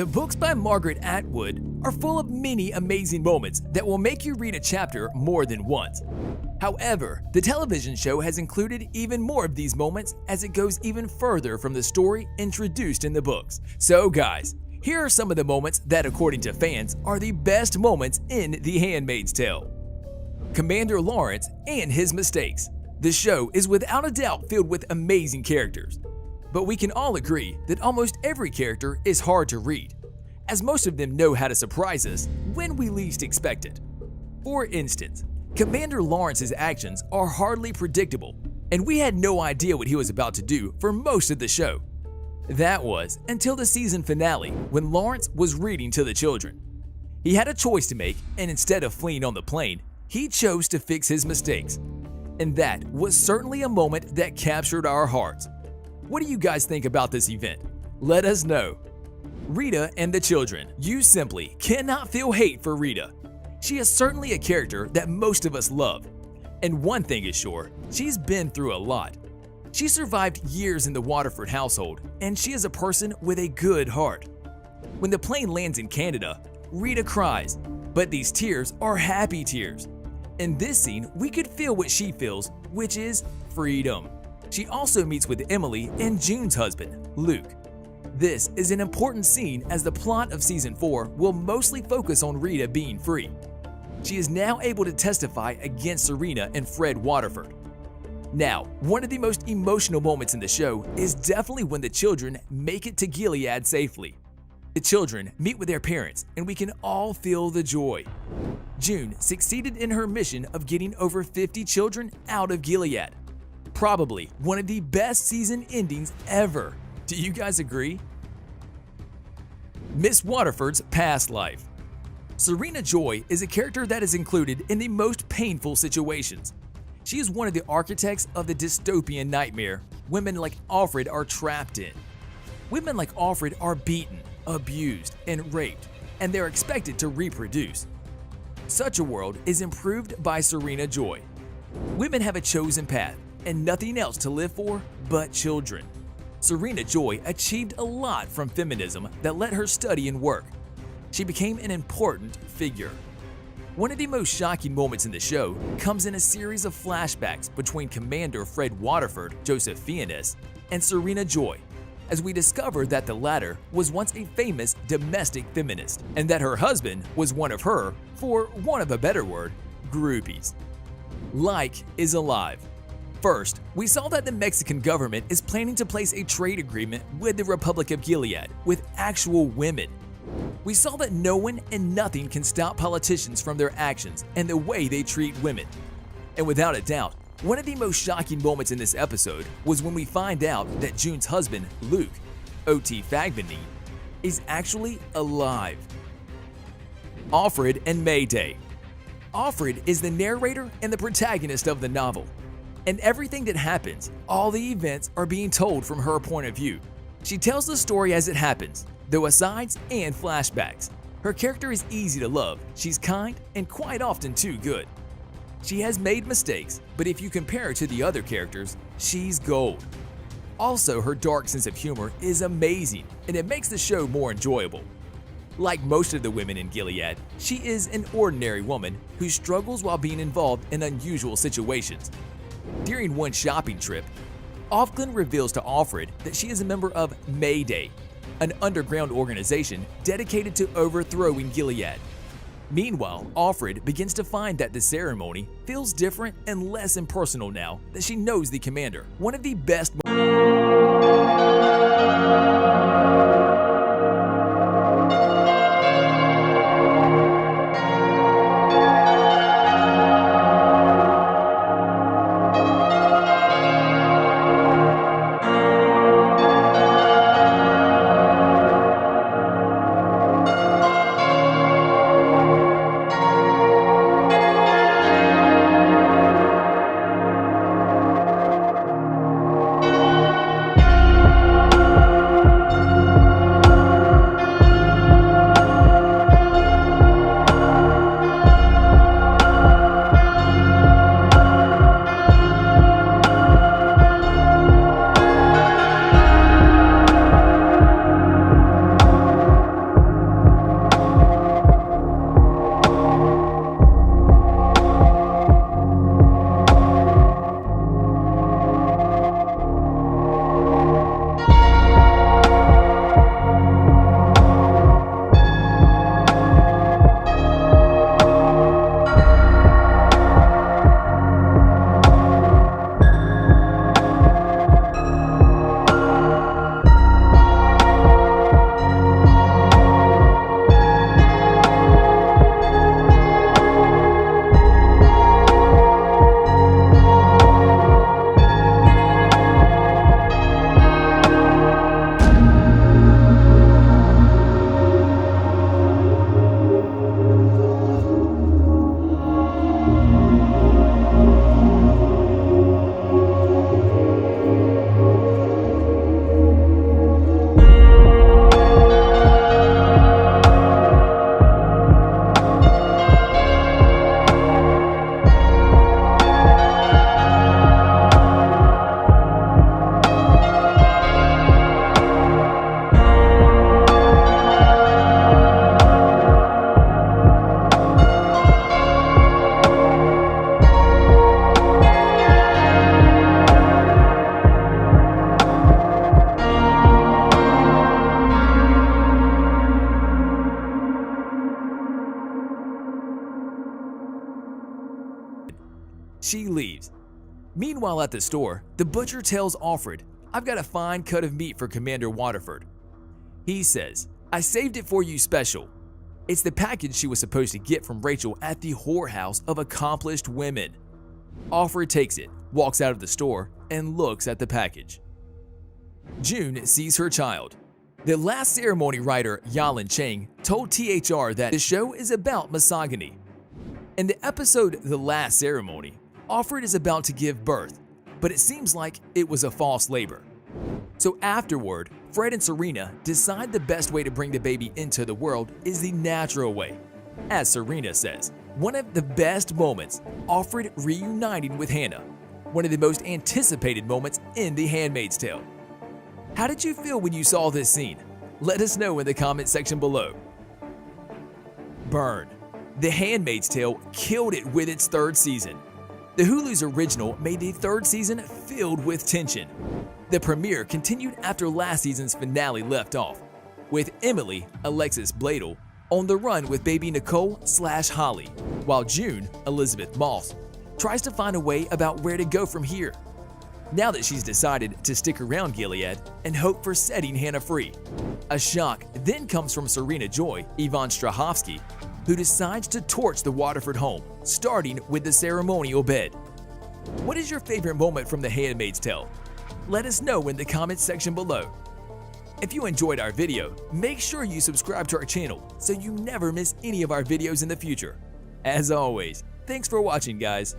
The books by Margaret Atwood are full of many amazing moments that will make you read a chapter more than once. However, the television show has included even more of these moments as it goes even further from the story introduced in the books. So guys, here are some of the moments that, according to fans, are the best moments in The Handmaid's Tale. Commander Lawrence and his mistakes. The show is without a doubt filled with amazing characters, but we can all agree that almost every character is hard to read, as most of them know how to surprise us when we least expect it. For instance, Commander Lawrence's actions are hardly predictable, and we had no idea what he was about to do for most of the show. That was until the season finale, when Lawrence was reading to the children. He had a choice to make, and instead of fleeing on the plane, he chose to fix his mistakes. And that was certainly a moment that captured our hearts. What do you guys think about this event? Let us know. Rita and the children. You simply cannot feel hate for Rita. She is certainly a character that most of us love. And one thing is sure, she's been through a lot. She survived years in the Waterford household, and she is a person with a good heart. When the plane lands in Canada, Rita cries, but these tears are happy tears. In this scene, we could feel what she feels, which is freedom. She also meets with Emily and June's husband, Luke. This is an important scene as the plot of Season 4 will mostly focus on Rita being free. She is now able to testify against Serena and Fred Waterford. Now, one of the most emotional moments in the show is definitely when the children make it to Gilead safely. The children meet with their parents, and we can all feel the joy. June succeeded in her mission of getting over 50 children out of Gilead. Probably one of the best season endings ever. Do you guys agree? Miss Waterford's past life. Serena Joy is a character that is included in the most painful situations. She is one of the architects of the dystopian nightmare women like Alfred are trapped in. Women like Alfred are beaten, abused, and raped, and they're expected to reproduce. Such a world is improved by Serena Joy. Women have a chosen path and nothing else to live for but children. Serena Joy achieved a lot from feminism that let her study and work. She became an important figure. One of the most shocking moments in the show comes in a series of flashbacks between Commander Fred Waterford, Joseph Fiennes, and Serena Joy, as we discover that the latter was once a famous domestic feminist, and that her husband was one of her, for want of a better word, groupies. Like is alive. First, we saw that the Mexican government is planning to place a trade agreement with the Republic of Gilead with actual women. We saw that no one and nothing can stop politicians from their actions and the way they treat women. And without a doubt, one of the most shocking moments in this episode was when we find out that June's husband, Luke, O.T. Fagbany, is actually alive. Alfred and Mayday. Alfred is the narrator and the protagonist of the novel. And everything that happens, all the events are being told from her point of view. She tells the story as it happens, though asides and flashbacks. Her character is easy to love, she's kind, and quite often too good. She has made mistakes, but if you compare her to the other characters, she's gold. Also, her dark sense of humor is amazing, and it makes the show more enjoyable. Like most of the women in Gilead, she is an ordinary woman who struggles while being involved in unusual situations. During one shopping trip, Ofglin reveals to Alfred that she is a member of Mayday, an underground organization dedicated to overthrowing Gilead. Meanwhile, Alfred begins to find that the ceremony feels different and less impersonal now that she knows the commander. One of the best She leaves. Meanwhile at the store, the butcher tells Alfred, "I've got a fine cut of meat for Commander Waterford." He says, "I saved it for you special." It's the package she was supposed to get from Rachel at the whorehouse of accomplished women. Alfred takes it, walks out of the store, and looks at the package. June sees her child. The Last Ceremony writer Yalin Chang told THR that the show is about misogyny. In the episode The Last Ceremony, Alfred is about to give birth, but it seems like it was a false labor. So afterward, Fred and Serena decide the best way to bring the baby into the world is the natural way. As Serena says, one of the best moments, Alfred reuniting with Hannah, one of the most anticipated moments in The Handmaid's Tale. How did you feel when you saw this scene? Let us know in the comment section below. Burn. The Handmaid's Tale killed it with its third season. The Hulu's original made the third season filled with tension. The premiere continued after last season's finale left off, with Emily, Alexis Bledel, on the run with baby Nicole/Holly, while June, Elisabeth Moss, tries to find a way about where to go from here. Now that she's decided to stick around Gilead and hope for setting Hannah free. A shock then comes from Serena Joy, Yvonne Strahovski, who decides to torch the Waterford home, starting with the ceremonial bed. What is your favorite moment from The Handmaid's Tale? Let us know in the comments section below. If you enjoyed our video, make sure you subscribe to our channel so you never miss any of our videos in the future. As always, thanks for watching, guys.